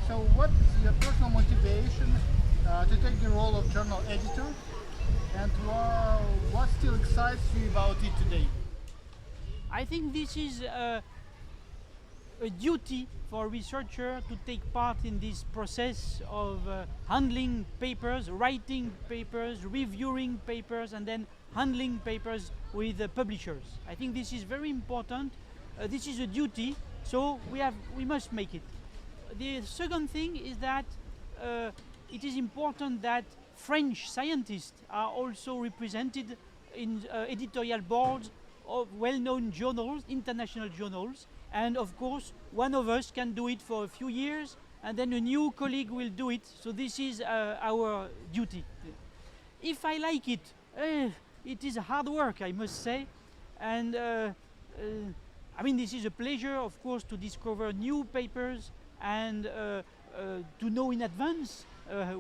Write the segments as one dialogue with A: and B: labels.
A: So what is your personal motivation to take the role of journal editor, and what still excites you about it today?
B: I think this is a duty for a researcher to take part in this process of handling papers, writing papers, reviewing papers, and then handling papers with publishers. I think this is very important. This is a duty, so we must make it. The second thing is that it is important that French scientists are also represented in editorial boards of well-known journals, international journals, and of course one of us can do it for a few years and then a new colleague will do it, so this is our duty. If I like it, it is hard work, I must say, and I mean, this is a pleasure, of course, to discover new papers and to know in advance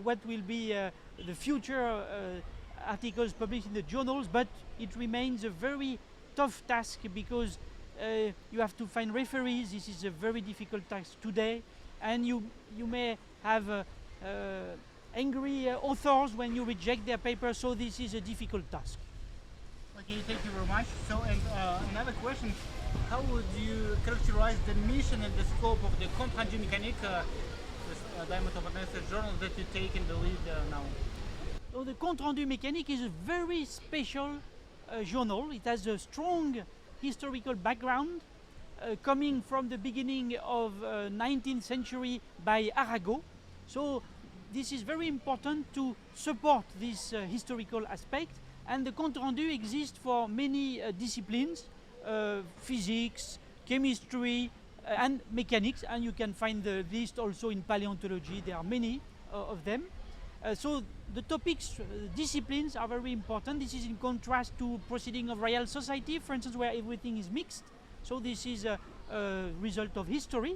B: what will be the future articles published in the journals, but it remains a very tough task because you have to find referees. This is a very difficult task today, and you may have angry authors when you reject their paper, so this is a difficult task.
A: Okay, thank you very much. So, and another question, how would you characterize the mission and the scope of the Compte Rendu Mécanique, this diameter of journal that you take in the lead now?
B: So the Compte Rendu Mécanique is a very special journal. It has a strong historical background coming from the beginning of 19th century by Arago. So this is very important to support this historical aspect, and the Compte Rendu exists for many disciplines, physics, chemistry, and mechanics, and you can find the list also in paleontology. There are many of them. So the topics, disciplines are very important. This is in contrast to proceeding of Royal Society, for instance, where everything is mixed. So this is a result of history.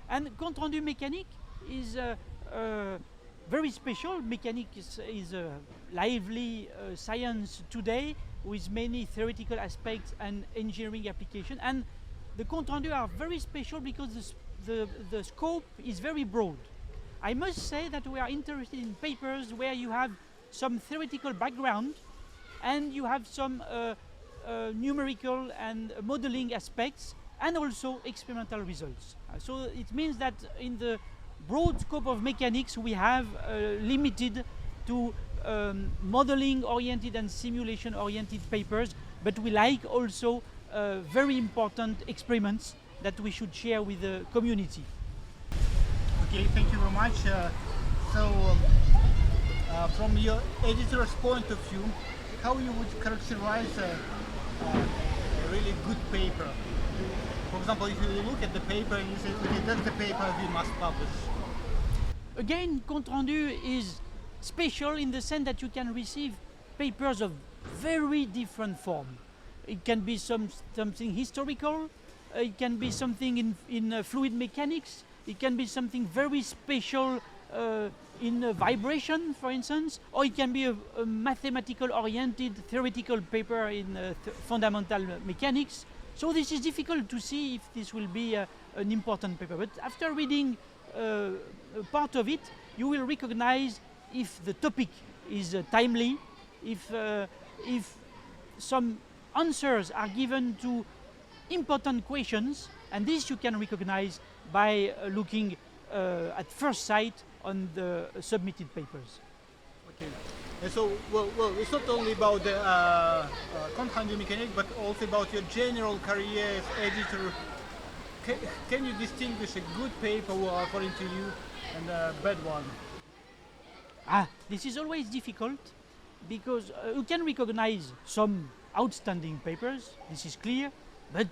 B: And Compte Rendu Mécanique is very special. Mécanique is a lively science today with many theoretical aspects and engineering application. And the Compte Rendu are very special because the scope is very broad. I must say that we are interested in papers where you have some theoretical background and you have some numerical and modeling aspects and also experimental results. So it means that in the broad scope of mechanics we have limited to modeling oriented and simulation oriented papers, but we like also very important experiments that we should share with the community.
A: Okay, thank you very much. From your editor's point of view, how you would characterize a really good paper? For example, if you look at the paper and you say, okay, that's the paper we must publish.
B: Again, Compte Rendu is special in the sense that you can receive papers of very different form. It can be something historical, it can be something in fluid mechanics, it can be something very special in vibration, for instance, or it can be a mathematical oriented theoretical paper in fundamental mechanics. So this is difficult to see if this will be an important paper. But after reading part of it, you will recognize if the topic is timely, if some answers are given to important questions, and this you can recognize by looking at first sight on the submitted papers.
A: Okay. And so, well, it's not only about the Compte Rendu Mécanique, but also about your general career as editor. Can you distinguish a good paper, according to you, and a bad one?
B: This is always difficult because you can recognize some outstanding papers, this is clear, but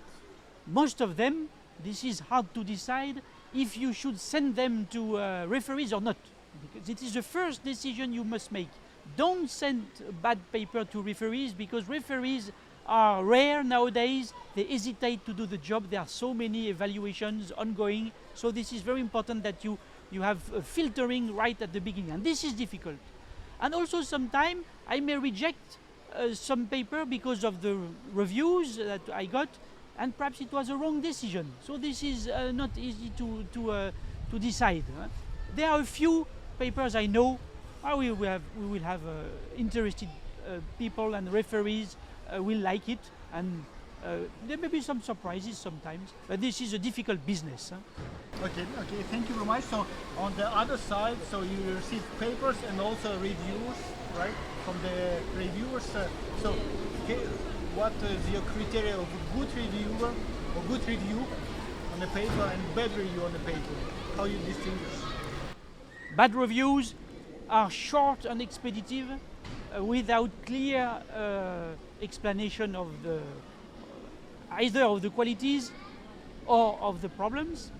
B: most of them, this is hard to decide if you should send them to referees or not, because it is the first decision you must make. Don't send a bad paper to referees, because referees are rare nowadays. They hesitate to do the job. There are so many evaluations ongoing, so this is very important that you have filtering right at the beginning, and this is difficult. And also sometimes I may reject some paper because of the reviews that I got, and perhaps it was a wrong decision. So this is not easy to decide. There are a few papers I know. We will have interested people and referees will like it, and there may be some surprises sometimes, but this is a difficult business.
A: Okay, thank you very much. So on the other side, so you receive papers and also reviews, right, from the reviewers. So what is your criteria of a good reviewer or good review on the paper and bad review on the paper? How you distinguish?
B: Bad reviews are short and expeditive without clear explanation of either of the qualities or of the problems.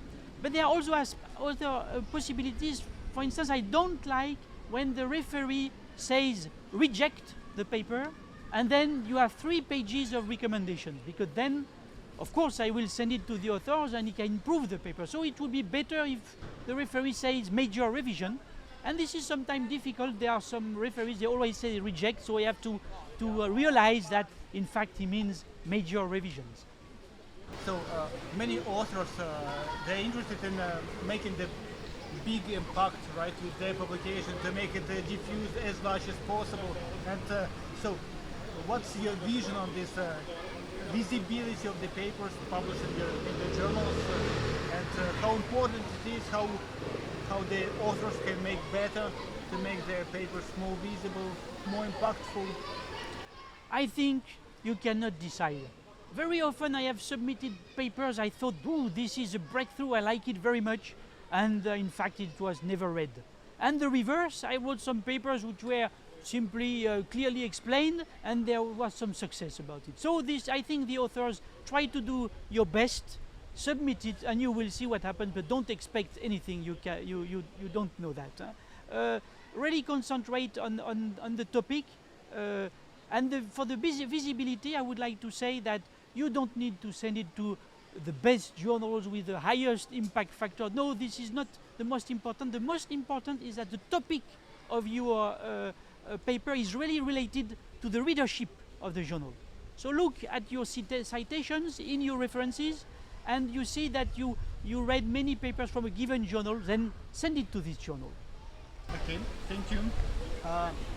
B: But there are also other possibilities. For instance, I don't like when the referee says reject the paper and then you have 3 pages of recommendations, because then of course I will send it to the authors and he can improve the paper. So it would be better if the referee says major revision, and this is sometimes difficult. There are some referees, they always say reject, so I have to realize that in fact he means major revisions.
A: So many authors, they're interested in making the big impact, right, with their publication, to make it diffuse as much as possible. And so what's your vision on this visibility of the papers published in the journals, and how important it is, how the authors can make better to make their papers more visible, more impactful?
B: I think you cannot decide. Very often I have submitted papers, I thought, oh, this is a breakthrough, I like it very much, and in fact it was never read. And the reverse, I wrote some papers which were simply clearly explained, and there was some success about it. So this, I think the authors try to do your best, submit it, and you will see what happens, but don't expect anything, you don't know that. Really concentrate on the topic, and for the visibility, I would like to say that you don't need to send it to the best journals with the highest impact factor. No, this is not the most important. The most important is that the topic of your paper is really related to the readership of the journal. So look at your citations in your references, and you see that you read many papers from a given journal, then send it to this journal.
A: Okay, thank you.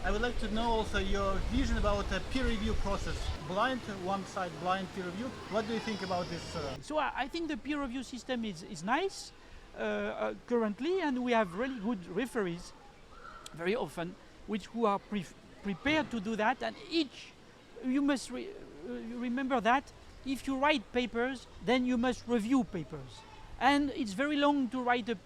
A: I would like to know also your vision about the peer review process. Blind, one-side blind peer review. What do you think about this?
B: So I think the peer review system is nice currently, and we have really good referees very often, who are prepared to do that. And you must remember that if you write papers, then you must review papers. And it's very long to write a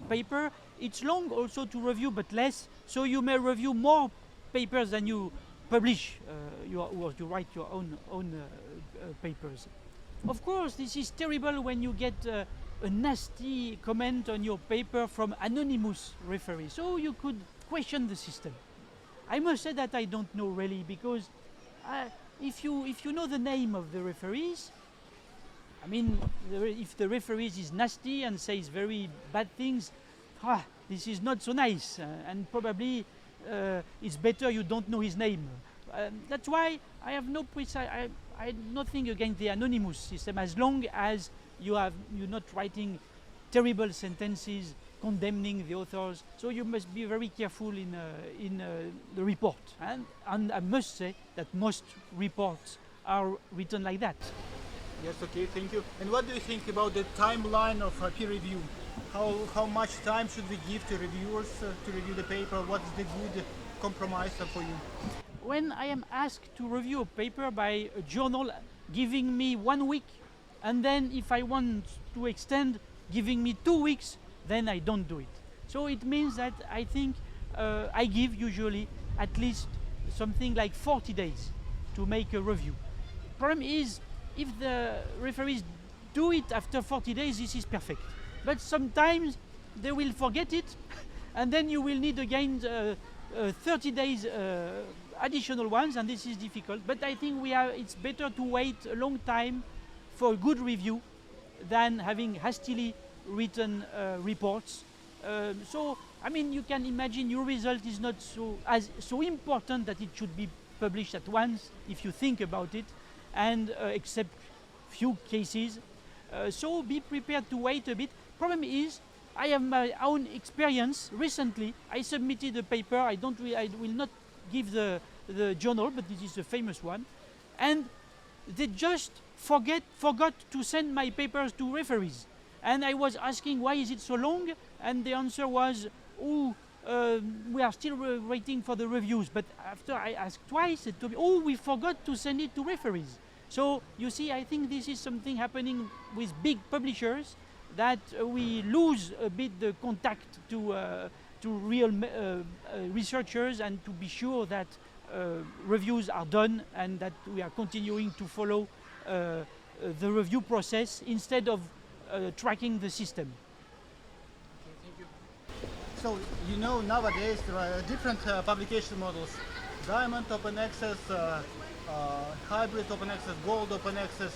B: paper. It's long also to review, but less. So you may review more papers than you publish. You write your own papers. Of course, this is terrible when you get a nasty comment on your paper from anonymous referees. So you could question the system. I must say that I don't know really, because if you know the name of the referees, I mean, if the referees is nasty and says very bad things, this is not so nice, and probably it's better you don't know his name. That's why I have no I have nothing against the anonymous system, as long as you're not writing terrible sentences condemning the authors. So you must be very careful in the report, and I must say that most reports are written like that.
A: Yes, okay, thank you. And what do you think about the timeline of peer review? How much time should we give to reviewers to review the paper? What is the good compromise for you?
B: When I am asked to review a paper by a journal giving me 1 week, and then if I want to extend giving me 2 weeks, then I don't do it. So it means that I think I give usually at least something like 40 days to make a review. Problem is, if the referees do it after 40 days, this is perfect. But sometimes they will forget it, and then you will need again 30 days additional ones, and this is difficult. But I think it's better to wait a long time for a good review than having hastily written reports. So, I mean, you can imagine your result is not so important that it should be published at once if you think about it, and except few cases. So be prepared to wait a bit. Problem is, I have my own experience. Recently, I submitted a paper. I will not give the journal, but this is a famous one, and they just forgot to send my papers to referees. And I was asking why is it so long, and the answer was, oh, we are still waiting for the reviews. But after I asked twice, it told me, oh, we forgot to send it to referees. So you see, I think this is something happening with big publishers, that we lose a bit the contact to real researchers, and to be sure that reviews are done and that we are continuing to follow the review process instead of tracking the system.
A: Okay, thank you. So you know, nowadays there are different publication models: diamond open access, hybrid open access, gold open access.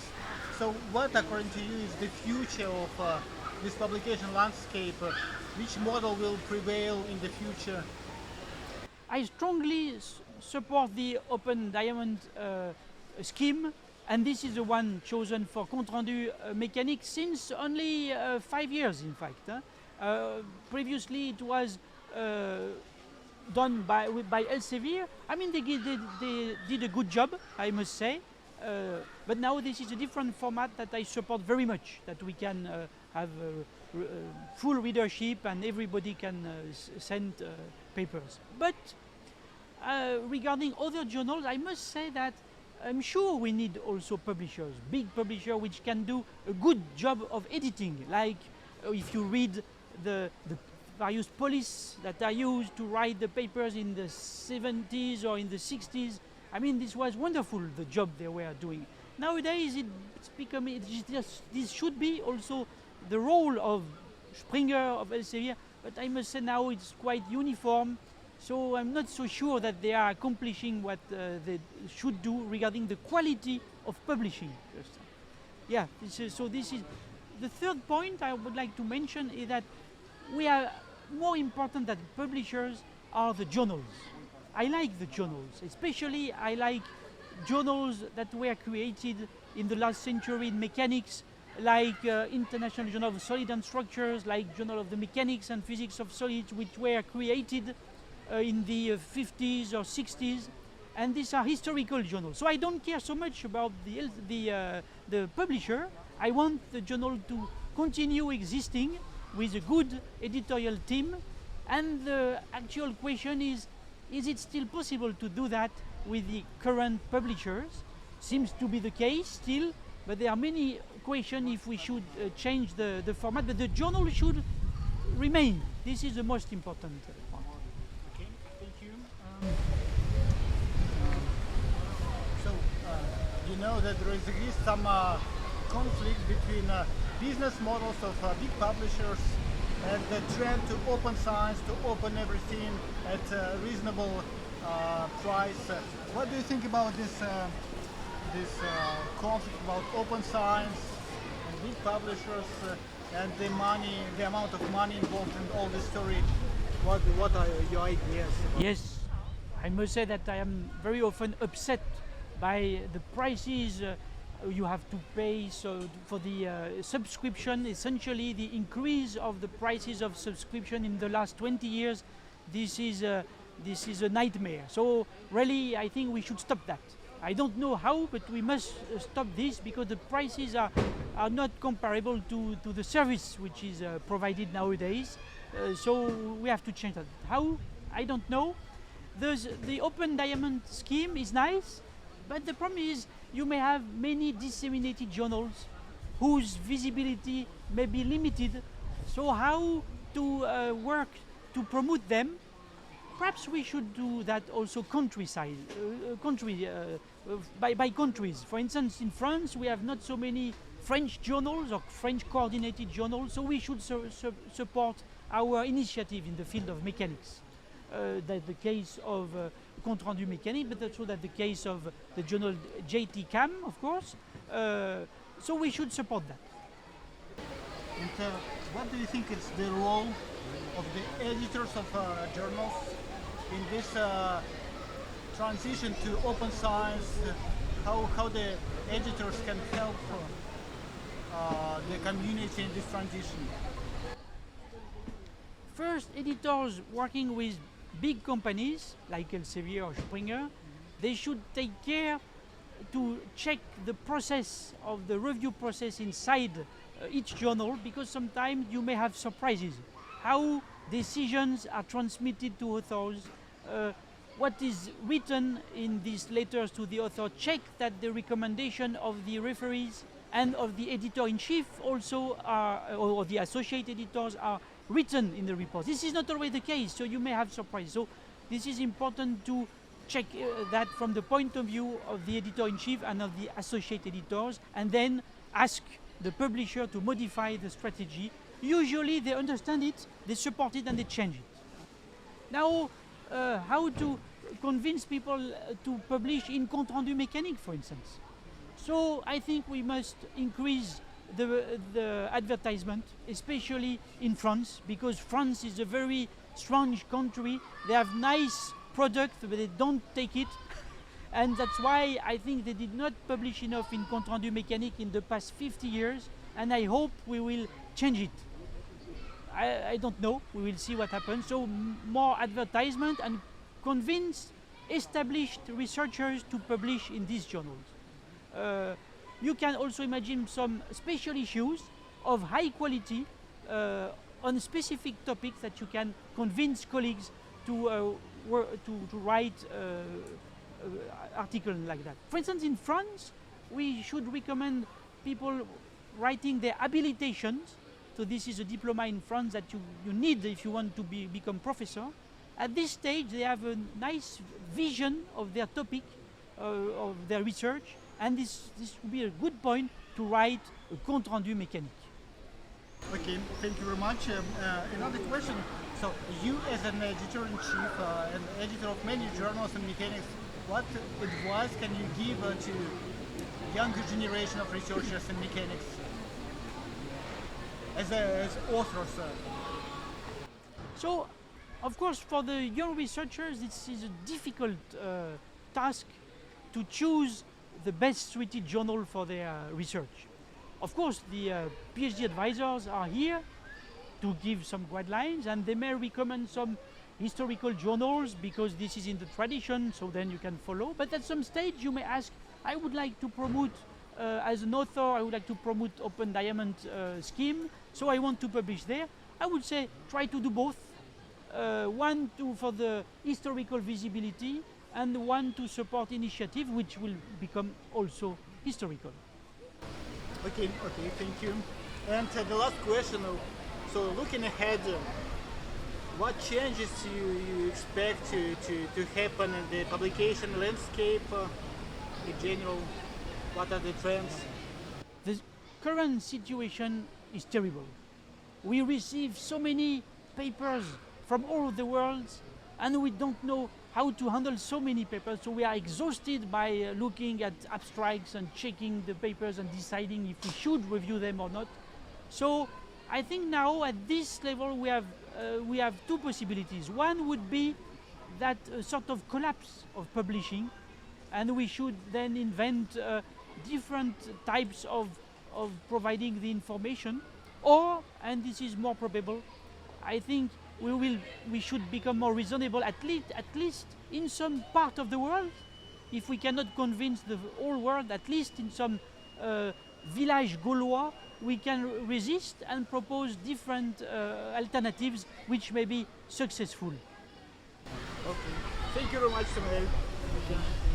A: So what, according to you, is the future of this publication landscape? Which model will prevail in the future?
B: I strongly support the open diamond scheme, and this is the one chosen for compte rendu mécanique since only 5 years, in fact. Previously it was done by Elsevier. I mean, they did a good job, I must say. But now this is a different format that I support very much, that we can have full readership and everybody can send papers. But regarding other journals, I must say that I'm sure we need also publishers, big publishers which can do a good job of editing. Like if you read the various police that are used to write the papers in the 70s or in the 60s, I mean, this was wonderful, the job they were doing. Nowadays, this should be also the role of Springer, of Elsevier, but I must say now it's quite uniform, so I'm not so sure that they are accomplishing what they should do regarding the quality of publishing. Yeah, this is the third point I would like to mention, is that we are more important than publishers are the journals. I like the journals, especially I like journals that were created in the last century in mechanics, like International Journal of Solids and Structures, like Journal of the Mechanics and Physics of Solids, which were created in the 50s or 60s, and these are historical journals. So I don't care so much about the publisher. I want the journal to continue existing with a good editorial team, and the actual question is it still possible to do that with the current publishers? Seems to be the case still, but there are many questions if we should change the format, but the journal should remain. This is the most important part.
A: Okay, thank you. So, you know that there exists some conflict between business models of big publishers and the trend to open science, to open everything at a reasonable price. What do you think about this conflict about open science and big publishers and the amount of money involved in all this story? What are your ideas?
B: Yes, I must say that I am very often upset by the prices you have to pay for the subscription. Essentially, the increase of the prices of subscription in the last 20 years, this is a nightmare. So really, I think we should stop that. I don't know how, but we must stop this, because the prices are not comparable to the service which is provided nowadays. So we have to change that. How? I don't know. The open diamond scheme is nice, but the problem is you may have many disseminated journals whose visibility may be limited. So how to work to promote them? Perhaps we should do that also by countries. For instance, in France, we have not so many French journals or French coordinated journals, so we should support our initiative in the field of mechanics. That's the case of compte rendu mécanique, but also that's the case of the journal JT CAM, of course. So we should support that.
A: And what do you think is the role of the editors of journals in this transition to open science? How the editors can help the community in this transition?
B: first editors working with big companies like Elsevier or Springer, they should take care to check the process of the review process inside each journal, because sometimes you may have surprises. How decisions are transmitted to authors, what is written in these letters to the author, check that the recommendation of the referees and of the editor-in-chief also are, or the associate editors are written in the report. This is not always the case, so you may have surprises. So this is important to check that from the point of view of the editor-in-chief and of the associate editors, and then ask the publisher to modify the strategy. Usually they understand it, they support it, and they change it. Now, how to convince people to publish in compte rendu mécanique, for instance? So I think we must increase the advertisement, especially in France, because France is a very strange country. They have nice products, but they don't take it. And that's why I think they did not publish enough in compte rendu mécanique in the past 50 years, and I hope we will change it. I don't know, we will see what happens. So more advertisement and convince established researchers to publish in these journals. You can also imagine some special issues of high quality on specific topics that you can convince colleagues to write articles like that. For instance, in France, we should recommend people writing their habilitations. So this is a diploma in France that you need if you want to become professor. At this stage, they have a nice vision of their topic, of their research, and this would be a good point to write a compte rendu mécanique.
A: Okay, thank you very much. Another question. So you as an editor-in-chief and editor of many journals and mechanics, what advice can you give to younger generation of researchers and mechanics as authors?
B: So, of course, for the young researchers, this is a difficult task to choose the best suited journal for their research. Of course, the PhD advisors are here to give some guidelines, and they may recommend some historical journals because this is in the tradition, so then you can follow. But at some stage you may ask, I would like to promote, as an author, I would like to promote Open Diamond scheme, so I want to publish there. I would say try to do both. One for the historical visibility, and one to support initiative which will become also historical.
A: Okay, thank you. And the last question, so looking ahead, what changes you expect to happen in the publication landscape in general? What are the trends?
B: The current situation is terrible. We receive so many papers from all over the world, and we don't know how to handle so many papers, so we are exhausted by looking at abstracts and checking the papers and deciding if we should review them or not. So I think now at this level we have two possibilities. One would be that sort of collapse of publishing, and we should then invent different types of providing the information, or, and this is more probable, I think we should become more reasonable, at least in some part of the world. If we cannot convince the whole world, at least in some village Gaulois, we can resist and propose different alternatives which may be successful.
A: Okay. Thank you very much, Samuel. Okay.